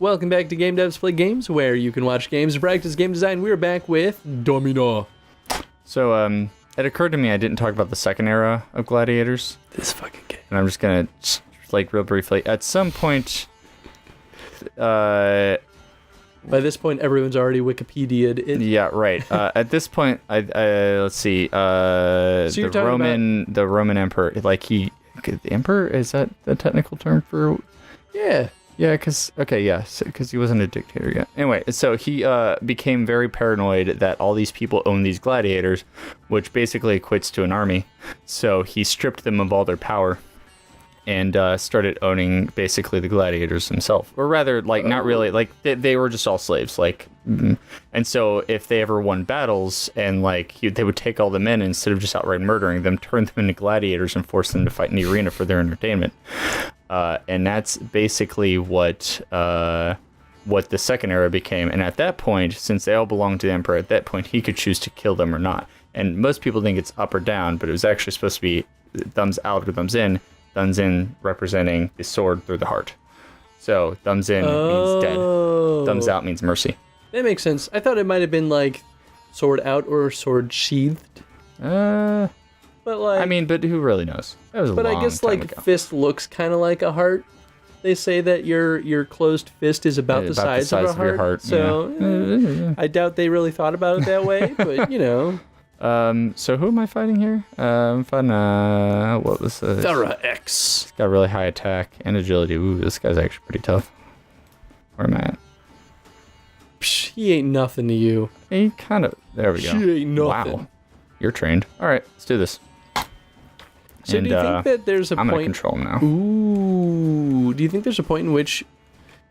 Welcome back to Game Devs Play Games, where you can watch games and practice game design. We're back with Domina. So, it occurred to me I didn't talk about the second era of Gladiators. This fucking game. And I'm just gonna, like, real briefly, at some point, By this point, everyone's already Wikipedia'd it. yeah, right. At this point, let's see, the Roman emperor, like the emperor, is that the technical term for? Yeah. Yeah, because he wasn't a dictator yet. Anyway, so he became very paranoid that all these people own these gladiators, which basically equates to an army. So he stripped them of all their power and started owning basically the gladiators himself. Or rather, like, not really, like, they were just all slaves, like, and so if they ever won battles and, like, they would take all the men instead of just outright murdering them, turn them into gladiators and force them to fight in the arena for their entertainment. And that's basically what the second era became. And at that point, since they all belonged to the emperor, at that point, he could choose to kill them or not. And most people think it's up or down, but it was actually supposed to be thumbs out or thumbs in. Thumbs in representing the sword through the heart. So thumbs in means dead. Thumbs out means mercy. That makes sense. I thought it might have been like sword out or sword sheathed. But like, I mean, but who really knows? That was a long I guess time like ago. fist looks kind of like a heart. They say that your closed fist is about the size of a heart. Your heart. So I doubt they really thought about it that way. But you know. So who am I fighting here? I'm fighting what was this? Thera X. He's got really high attack and agility. Ooh, this guy's actually pretty tough. Where am I at? Psh, he ain't nothing to you. He kind of. There we go. She ain't nothing. Wow, you're trained. All right, let's do this. So do you think that there's a point? I'm gonna control him now. Ooh, do you think there's a point in which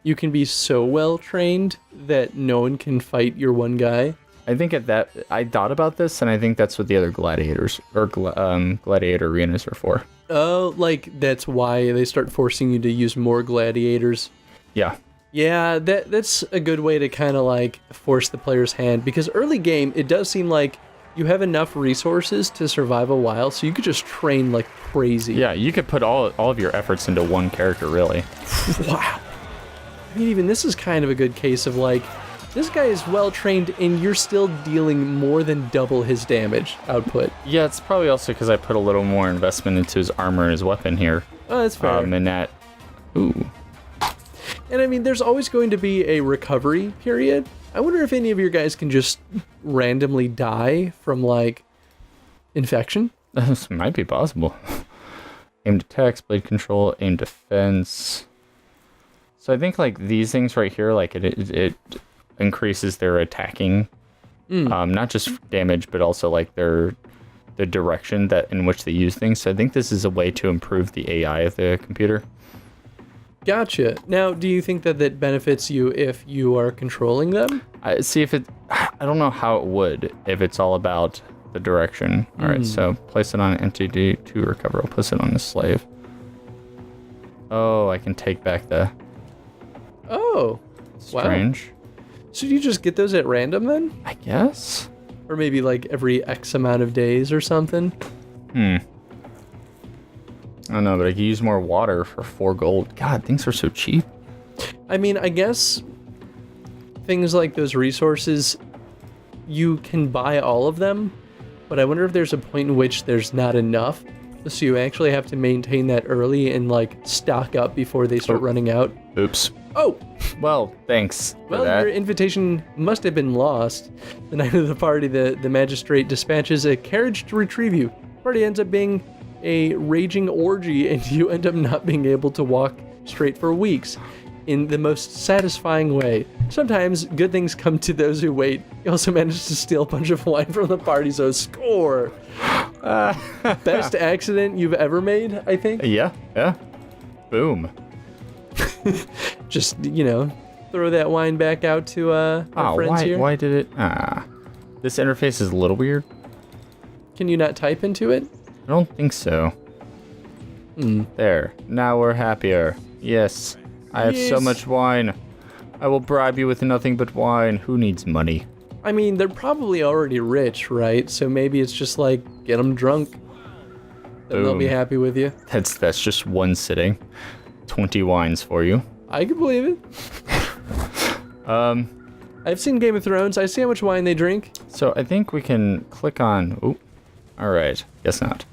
you can be so well trained that no one can fight your one guy? I think I thought about this, and I think that's what the other gladiators or gladiator arenas are for. Oh, like that's why they start forcing you to use more gladiators. Yeah. Yeah, that's a good way to kind of like force the player's hand, because early game it does seem like you have enough resources to survive a while, so you could just train like crazy. Yeah, you could put all of your efforts into one character, really. Wow. I mean, even this is kind of a good case of like, this guy is well trained and you're still dealing more than double his damage output. Yeah, it's probably also because I put a little more investment into his armor and his weapon here. Oh, that's fair. And that, ooh. And I mean, there's always going to be a recovery period. I wonder if any of your guys can just randomly die from, like, infection. This might be possible. Aimed attacks, blade control, aim defense. So I think, like, these things right here, like, it increases their attacking, not just damage, but also, like, the direction in which they use things. So I think this is a way to improve the AI of the computer. Gotcha. Now, do you think that benefits you if you are controlling them? I don't know how it would if it's all about the direction. All right, so place it on an entity to recover. I'll place it on the slave. Oh, I can take back the... Oh, strange. Wow. So do you just get those at random then? I guess. Or maybe like every X amount of days or something? I don't know, but I could use more water for 4 gold. God, things are so cheap. I mean, I guess things like those resources, you can buy all of them, but I wonder if there's a point in which there's not enough, so you actually have to maintain that early and, like, stock up before they start running out. Oops. Oh! Well, thanks for Well, that. your invitation must have been lost. The night of the party, the magistrate dispatches a carriage to retrieve you. The party ends up being a raging orgy, and you end up not being able to walk straight for weeks in the most satisfying way. Sometimes good things come to those who wait. You also managed to steal a bunch of wine from the party, so score. Best accident you've ever made, I think. Yeah. Boom. Just, throw that wine back out to our friends here. Why did it? This interface is a little weird. Can you not type into it? I don't think so. There. Now we're happier. Yes. I have so much wine. I will bribe you with nothing but wine. Who needs money? I mean, they're probably already rich, right? So maybe it's just like, get them drunk. Then they'll be happy with you. That's just one sitting. 20 wines for you. I can believe it. I've seen Game of Thrones. I see how much wine they drink. So I think we can click on... Oh, all right. Guess not.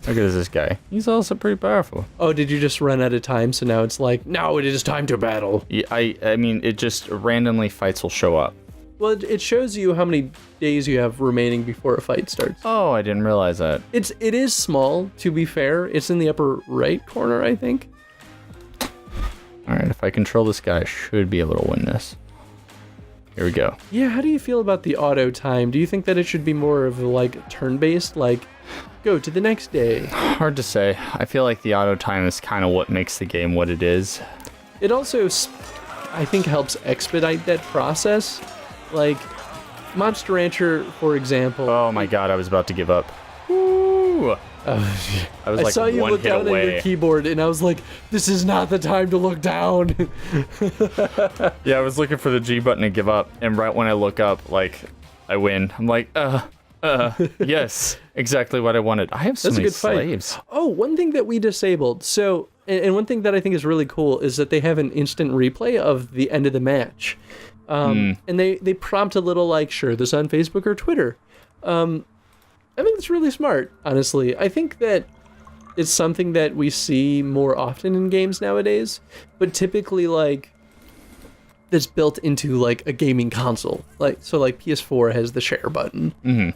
Look at this guy. He's also pretty powerful. Oh, did you just run out of time? So now it's like, now it is time to battle. Yeah, I mean, it just randomly fights will show up. Well, it shows you how many days you have remaining before a fight starts. Oh, I didn't realize that. It is small, to be fair. It's in the upper right corner, I think. All right, if I control this guy, I should be able to win this. Here we go. Yeah, how do you feel about the auto time? Do you think that it should be more of like turn-based, like go to the next day? Hard to say. I feel like the auto time is kind of what makes the game what it is. It also, I think, helps expedite that process. Like, Monster Rancher, for example. Oh my god, I was about to give up. Woo! I was like saw you one look hit down away. at your keyboard, and I was like, this is not the time to look down. Yeah, I was looking for the G button to give up, and right when I look up, like, I win. I'm like, yes, exactly what I wanted. I have so That's a many good fight. slaves. Oh, one thing that we disabled. So, and one thing that I think is really cool is that they have an instant replay of the end of the match. And they prompt a little like, share this on Facebook or Twitter. I think it's really smart, honestly. I think that it's something that we see more often in games nowadays, but typically like that's built into like a gaming console. Like so like PS4 has the share button,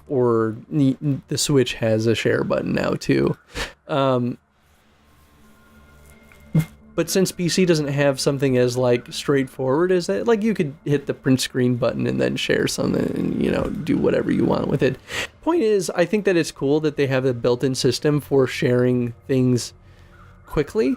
or the Switch has a share button now too. But since PC doesn't have something as like straightforward as that, like you could hit the print screen button and then share something and, you know, do whatever you want with it. Point is, I think that it's cool that they have a built-in system for sharing things quickly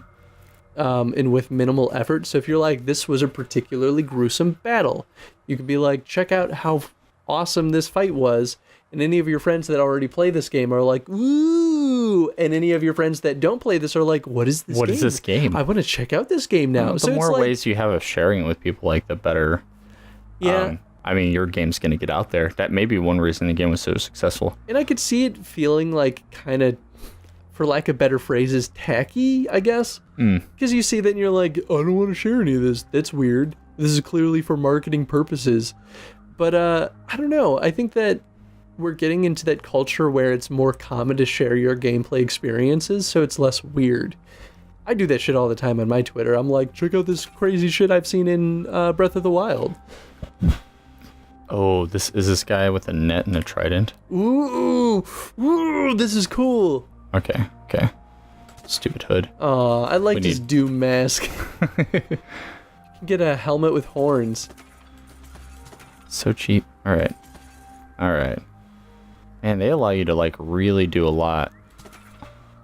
and with minimal effort. So if you're like, this was a particularly gruesome battle, you could be like, check out how awesome this fight was. And any of your friends that already play this game are like, ooh. And any of your friends that don't play this are like, what is this game? What is this game? I want to check out this game now. Well, so the more it's like, ways you have of sharing it with people, like, the better. Yeah. I mean, your game's going to get out there. That may be one reason the game was so successful. And I could see it feeling like kind of, for lack of better phrases, tacky, I guess. Because you see that and you're like, I don't want to share any of this. That's weird. This is clearly for marketing purposes. But I don't know. I think that we're getting into that culture where it's more common to share your gameplay experiences, so it's less weird. I do that shit all the time on my Twitter. I'm like, check out this crazy shit I've seen in Breath of the Wild. Oh, this guy with a net and a trident? Ooh, this is cool. Okay. Stupid hood. I like his Doom mask. You can get a helmet with horns. So cheap. All right. Man, they allow you to like really do a lot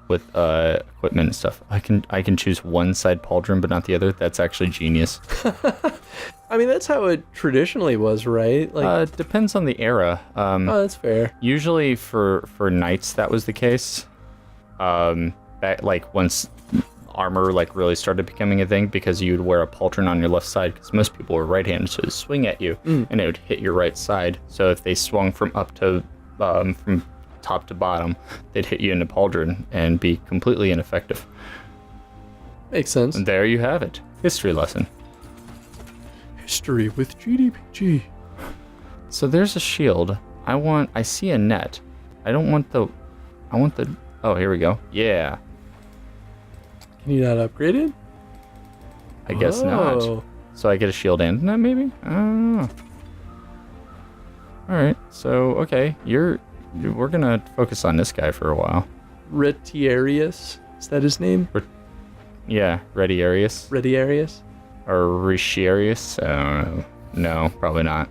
with equipment and stuff. I can choose one side pauldron but not the other. That's actually genius. I mean, that's how it traditionally was, right? Like, It depends on the era. oh, that's fair. Usually for knights that was the case. Back like once armor like really started becoming a thing, because you'd wear a pauldron on your left side because most people were right-handed, so it'd swing at you and it would hit your right side. So if they swung from top to bottom, they'd hit you in the pauldron and be completely ineffective. Makes sense. And there you have it. History lesson. History with GDPG. So there's a shield. I see a net. I want the, oh, here we go. Yeah. Can you not upgrade it? I guess not. So I get a shield and a net, maybe? I don't know. Alright, so, okay. We're gonna focus on this guy for a while. Retiarius? Is that his name? Yeah, Retiarius. Retiarius? Or Retiarius? I don't know. No, probably not.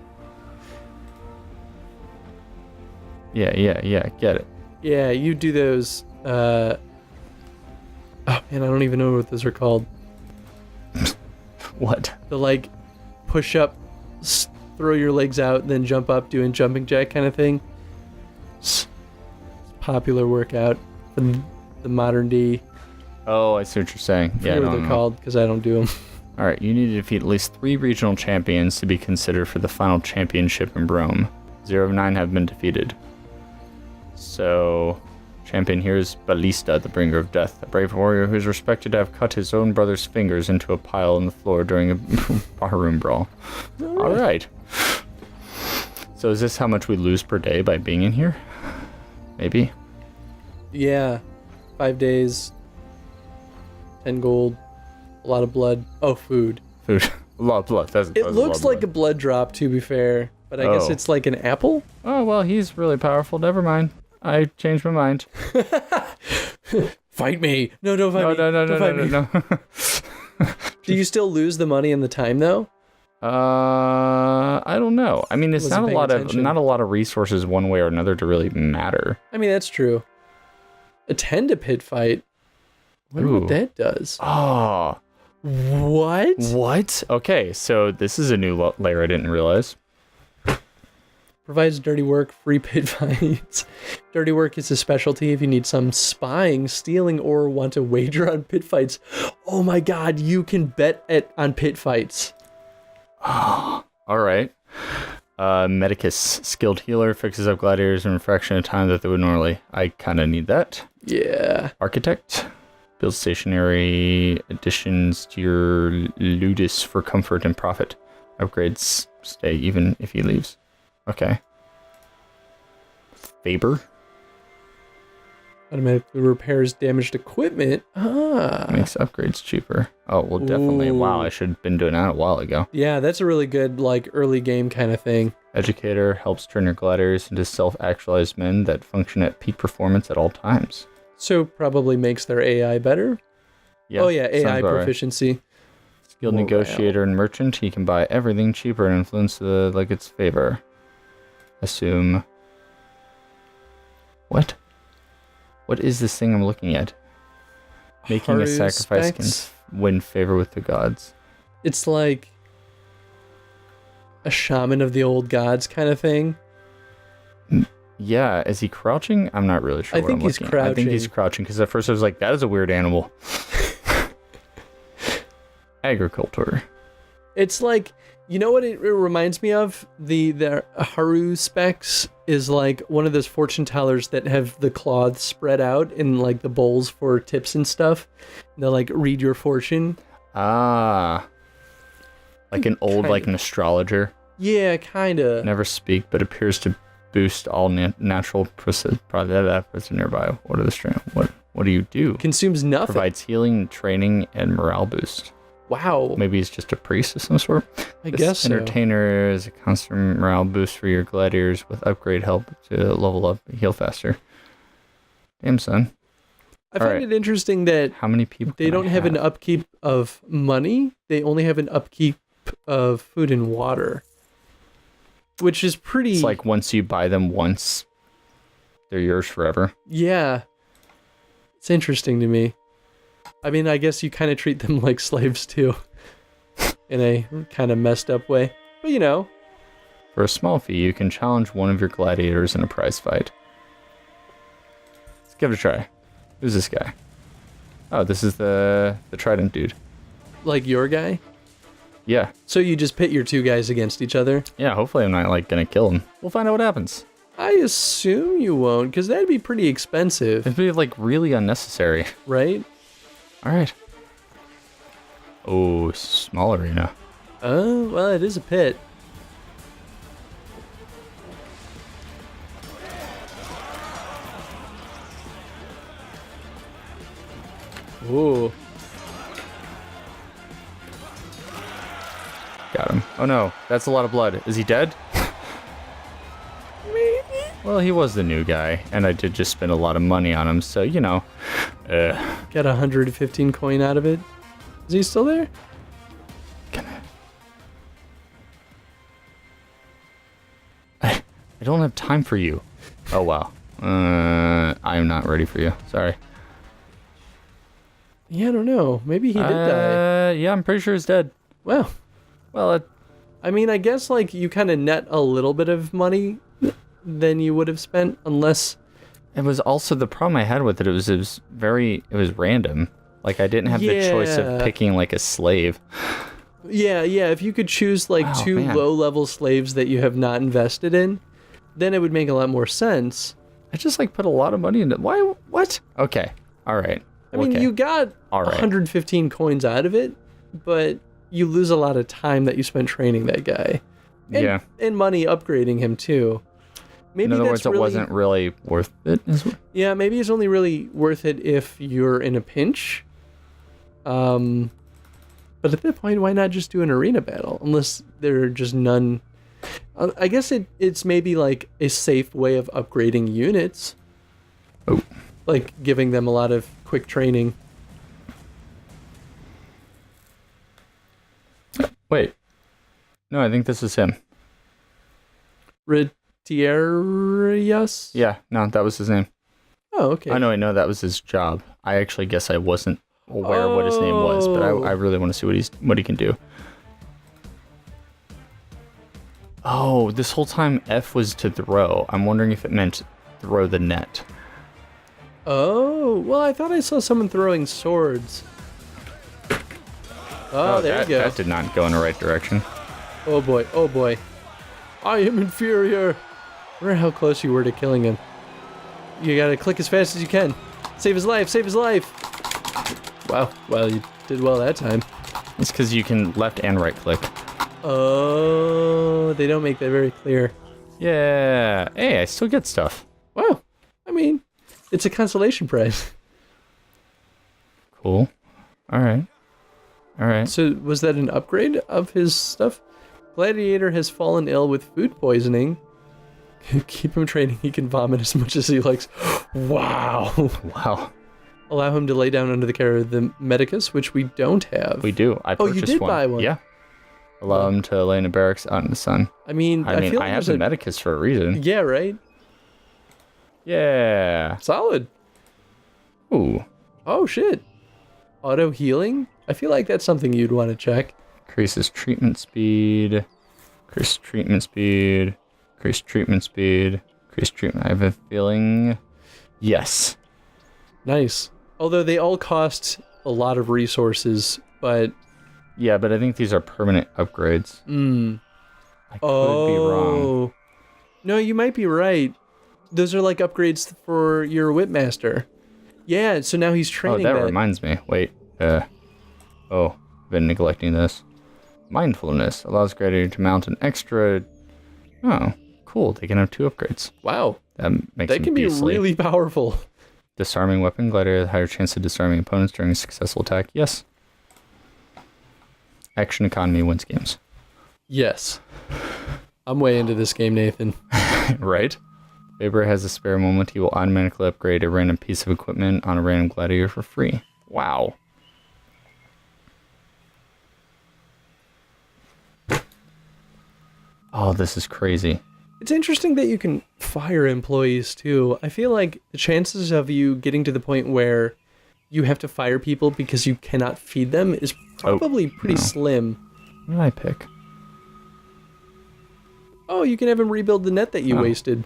Yeah, get it. Yeah, you do those, oh man, I don't even know what those are called. What? The, like, push up, throw your legs out, then jump up, doing jumping jack kind of thing. It's a popular workout in the modern day. Oh, I see what you're saying. I forget what they're called, because I don't do them. Alright, you need to defeat at least 3 regional champions to be considered for the final championship in Rome. 0 of 9 have been defeated. So, Champion here is Ballista, the bringer of death, a brave warrior who is respected to have cut his own brother's fingers into a pile on the floor during a barroom brawl. All right. So is this how much we lose per day by being in here? Maybe. Yeah. 5 days. 10 gold. A lot of blood. Oh, food. Food. A lot of blood. It looks like a blood drop, to be fair. But I guess it's like an apple? Oh, well, he's really powerful. Never mind. I changed my mind. Fight me. No, don't fight me. No. Do you still lose the money and the time, though? I don't know. I mean, it's not a lot of resources one way or another to really matter. I mean, that's true. Attend a pit fight. I wonder what that does. Oh. What? Okay, so this is a new layer I didn't realize. Provides dirty work, free pit fights. Dirty work is a specialty if you need some spying, stealing, or want to wager on pit fights. Oh my god, you can bet on pit fights. All right. Medicus, skilled healer, fixes up gladiators in a fraction of time that they would normally. I kind of need that. Yeah. Architect, build stationary additions to your ludus for comfort and profit. Upgrades stay even if he leaves. Okay. Faber. Automatically repairs damaged equipment. Makes upgrades cheaper. Oh, well, definitely. Ooh. Wow, I should have been doing that a while ago. Yeah, that's a really good, like, early game kind of thing. Educator helps turn your gladiators into self-actualized men that function at peak performance at all times. So probably makes their AI better? Yeah, oh yeah, AI right. proficiency. Skilled negotiator and merchant. He can buy everything cheaper and influence like its favor. Assume. What? What is this thing I'm looking at? Making a sacrifice can win favor with the gods. It's like a shaman of the old gods kind of thing. Yeah, is he crouching? I'm not really sure. I think he's crouching. I think he's crouching because at first I was like, that is a weird animal. Agriculture. It's like, you know what it reminds me of? The Haru specs is like one of those fortune tellers that have the cloths spread out in like the bowls for tips and stuff. They'll like read your fortune. Ah. Like an old, like an astrologer. Yeah, kind of. Never speak, but appears to boost all natural process nearby. What are the strength? What do you do? Consumes nothing. Provides healing, training, and morale boost. Wow. Maybe he's just a priest of some sort. I guess so. Entertainer is a constant morale boost for your gladiators with upgrade help to level up and heal faster. Damn, son. I find it interesting that how many people they don't have an upkeep of money. They only have an upkeep of food and water, which is pretty... It's like once you buy them once, they're yours forever. Yeah. It's interesting to me. I mean, I guess you kind of treat them like slaves too, in a kind of messed up way. But you know. For a small fee, you can challenge one of your gladiators in a prize fight. Let's give it a try. Who's this guy? Oh, this is the trident dude. Like your guy? Yeah. So you just pit your two guys against each other? Yeah, hopefully I'm not like gonna kill him. We'll find out what happens. I assume you won't, because that'd be pretty expensive. It'd be like really unnecessary. Right? Alright. Oh, small arena. Oh, well, it is a pit. Ooh. Got him. Oh no, that's a lot of blood. Is he dead? Maybe. Well, he was the new guy, and I did just spend a lot of money on him, so, you know. Got 115 coin out of it. Is he still there? I don't have time for you. Oh, wow. I'm not ready for you. Sorry. Yeah, I don't know. Maybe he did die. Yeah, I'm pretty sure he's dead. Well, I mean, I guess like you kind of net a little bit of money than you would have spent unless... It was also the problem I had with it. It was random. Like I didn't have the choice of picking like a slave. Yeah. If you could choose like two low-level slaves that you have not invested in, then it would make a lot more sense. I just like put a lot of money into why what? Okay. All right. I mean, okay. you got All right. 115 coins out of it, but you lose a lot of time that you spent training that guy. And, and money upgrading him too. Maybe in other that's words, it wasn't really worth it. Yeah, maybe it's only really worth it if you're in a pinch. But at that point, why not just do an arena battle? Unless there are just none. I guess it's maybe like a safe way of upgrading units. Oh. Like giving them a lot of quick training. Wait. No, I think this is him. Retierrius? Yeah, no, that was his name. Oh, okay. I know that was his job. I actually guess I wasn't aware of what his name was, but I really want to see what he can do. Oh, this whole time F was to throw. I'm wondering if it meant throw the net. Oh, well, I thought I saw someone throwing swords. Oh, there you go. That did not go in the right direction. Oh boy, oh boy. I am inferior. I wonder how close you were to killing him. You gotta click as fast as you can. Save his life, save his life. Wow, well, you did well that time. It's because you can left and right click. Oh, they don't make that very clear. Yeah. Hey, I still get stuff. Wow. I mean, it's a consolation prize. Cool. All right. So was that an upgrade of his stuff? Gladiator has fallen ill with food poisoning. Keep him training. He can vomit as much as he likes. Wow. Wow. Allow him to lay down under the care of the medicus, which we don't have. We do. I purchased one. Oh, you did buy one? Yeah. Allow him to lay in a barracks out in the sun. I mean, I feel like I have the medicus for a reason. Yeah, right? Yeah. Solid. Ooh. Oh, shit. Auto healing? I feel like that's something you'd want to check. Increases treatment speed. Increase treatment speed. Increase treatment speed. Increase treatment. I have a feeling. Yes. Nice. Although they all cost a lot of resources, but... Yeah, but I think these are permanent upgrades. I could be wrong. No, you might be right. Those are like upgrades for your Whipmaster. Yeah, so now he's training that reminds me. Wait. I've been neglecting this. Mindfulness allows Gladiator to mount an extra... Oh, cool. They can have 2 upgrades. Wow. That makes That can be really powerful. Disarming weapon. Gladiator has a higher chance of disarming opponents during a successful attack. Yes. Action economy wins games. Yes. I'm way into this game, Nathan. Right? Faber has a spare moment. He will automatically upgrade a random piece of equipment on a random gladiator for free. Wow. Oh, this is crazy. It's interesting that you can fire employees, too. I feel like the chances of you getting to the point where you have to fire people because you cannot feed them is probably pretty slim. What did I pick? Oh, you can have him rebuild the net that you wasted.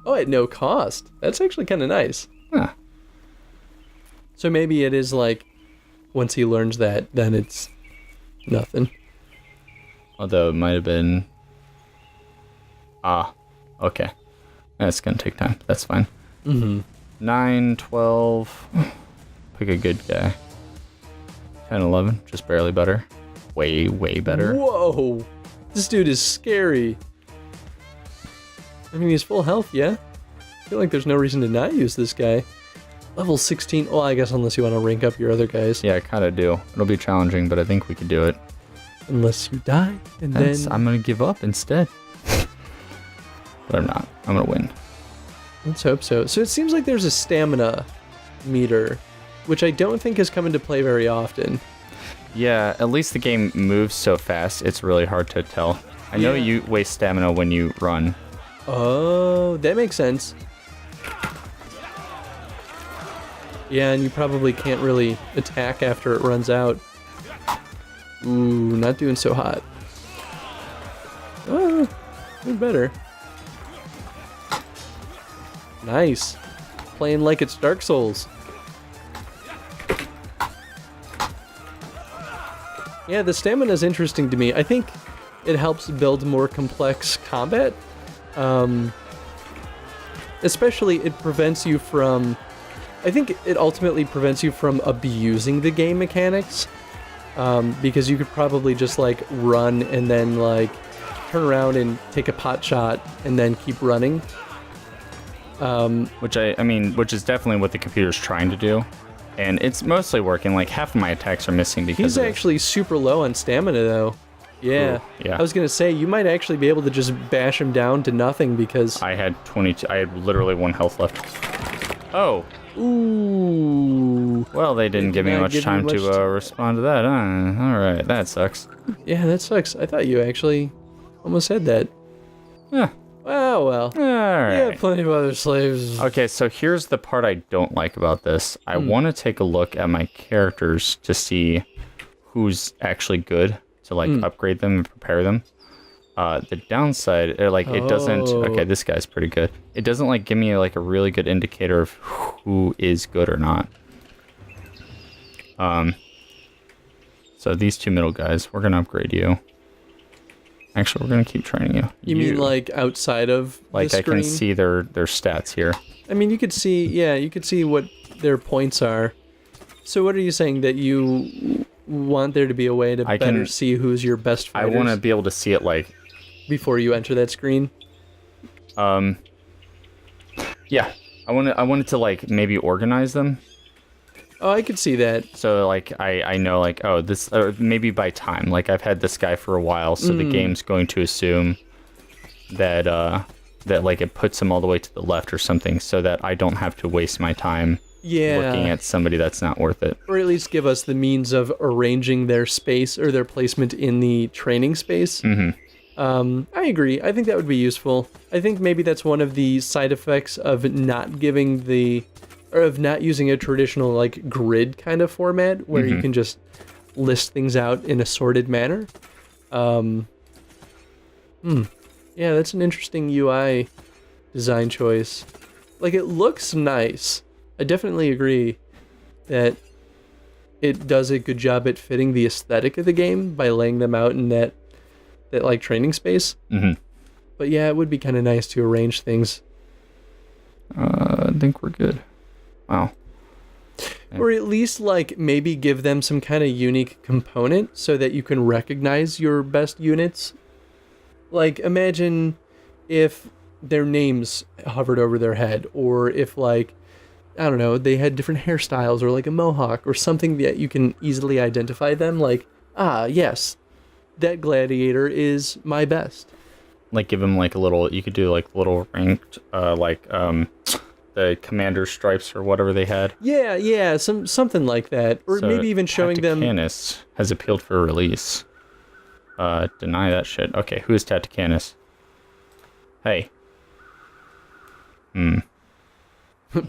Oh, at no cost. That's actually kind of nice. Huh. So maybe it is like, once he learns that, then it's nothing. Although it might have been... okay. That's going to take time. That's fine. 9, 12... Pick a good guy. 10, 11, just barely better. Way, way better. Whoa! This dude is scary. I mean, he's full health, yeah? I feel like there's no reason to not use this guy. Level 16, well, I guess unless you want to rank up your other guys. Yeah, I kind of do. It'll be challenging, but I think we could do it. Unless you die, and then... I'm going to give up instead. But I'm not. I'm going to win. Let's hope so. So it seems like there's a stamina meter, which I don't think has come into play very often. Yeah, at least the game moves so fast, it's really hard to tell. I know you waste stamina when you run. Oh, that makes sense. Yeah, and you probably can't really attack after it runs out. Ooh, not doing so hot. Oh, doing better. Nice. Playing like it's Dark Souls. Yeah, the stamina is interesting to me. I think it helps build more complex combat. Especially, it prevents you from... I think it ultimately prevents you from abusing the game mechanics. Because you could probably just, like, run and then, like, turn around and take a pot shot and then keep running. Which is definitely what the computer's trying to do. And it's mostly working. Like, half of my attacks are missing because He's actually super low on stamina, though. Yeah. Ooh, yeah. I was going to say, you might actually be able to just bash him down to nothing because... I had literally 1 health left. Oh. Ooh. Well, they didn't give me much time to respond to that. Alright, that sucks. Yeah, that sucks. I thought you actually almost said that. Yeah. Oh, well. Alright. Yeah, plenty of other slaves. Okay, so here's the part I don't like about this. I want to take a look at my characters to see who's actually good to, like, upgrade them and prepare them. The downside, it doesn't... Okay, this guy's pretty good. It doesn't, like, give me, like, a really good indicator of who is good or not. So these 2 middle guys, we're going to upgrade you. Actually, we're going to keep training you. You mean, like, outside of like, the screen? I can see their stats here. I mean, you could see what their points are. So what are you saying, that you want there to be a way to better see who's your best fighters? I want to be able to see it, like... Before you enter that screen? Yeah. I wanted to, like, maybe organize them. Oh, I could see that. So, like, I know, like, oh, this... Or maybe by time. Like, I've had this guy for a while, so the game's going to assume that, like, it puts him all the way to the left or something, so that I don't have to waste my time looking at somebody that's not worth it. Or at least give us the means of arranging their space or their placement in the training space. Mm-hmm. I agree. I think that would be useful. I think maybe that's one of the side effects of not using a traditional, like, grid kind of format where you can just list things out in a sorted manner. Yeah, that's an interesting UI design choice. Like, it looks nice. I definitely agree that it does a good job at fitting the aesthetic of the game by laying them out in that like training space. But yeah, it would be kind of nice to arrange things. I think we're good. Wow. Or at least, like, maybe give them some kind of unique component so that you can recognize your best units. Like, imagine if their names hovered over their head, or if, like, I don't know, they had different hairstyles, or like a mohawk, or something that you can easily identify them. Like, yes, that gladiator is my best. Like, give him, like, a little... You could do, like, little ranked, the commander stripes or whatever they had. Yeah, something like that. Or so maybe even showing them... Tacticanus has appealed for release. Deny that shit. Okay, who is Tacticanus? Hey.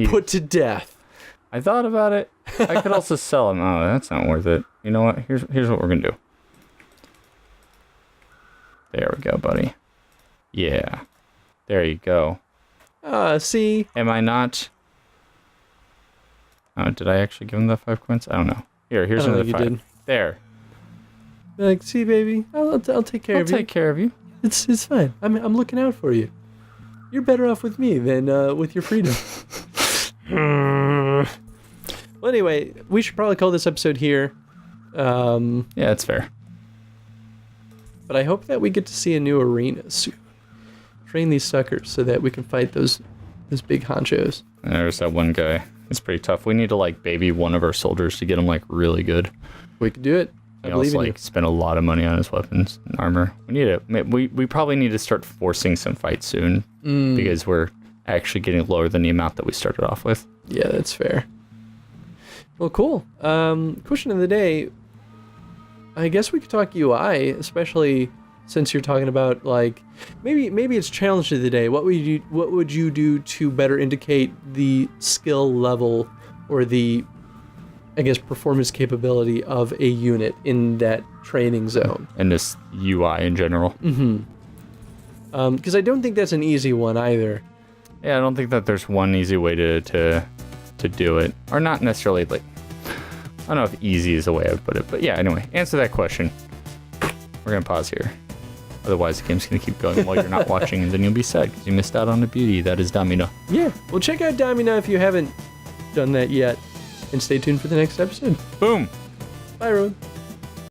Put to death. I thought about it. I could also sell him. Oh, that's not worth it. You know what? Here's what we're gonna do. There we go, buddy. Yeah. There you go. See? Am I not... Oh, did I actually give him the 5 coins? I don't know. Here's another 5. Did. There. Like, see, baby, I'll take care of you. I'll take care of you. It's fine. I'm looking out for you. You're better off with me than with your freedom. Well, anyway, we should probably call this episode here. Yeah, that's fair. But I hope that we get to see a new arena soon. Train these suckers so that we can fight those big honchos. There's that one guy. It's pretty tough. We need to, like, baby one of our soldiers to get him, like, really good. We could do it. I believe in you. Spend a lot of money on his weapons and armor. We need it. We probably need to start forcing some fights soon because we're actually getting lower than the amount that we started off with. Yeah, that's fair. Well, cool. Question of the day. I guess we could talk UI, especially since you're talking about, like, maybe it's challenge of the day. What would you do to better indicate the skill level or the, I guess, performance capability of a unit in that training zone? And this UI in general. Because I don't think that's an easy one either. Yeah, I don't think that there's one easy way to do it. Or not necessarily, like, I don't know if easy is the way I would put it. But yeah, anyway, answer that question. We're going to pause here. Otherwise, the game's going to keep going while you're not watching, and then you'll be sad because you missed out on the beauty that is Domina. Yeah. Well, check out Domina if you haven't done that yet. And stay tuned for the next episode. Boom! Bye, everyone.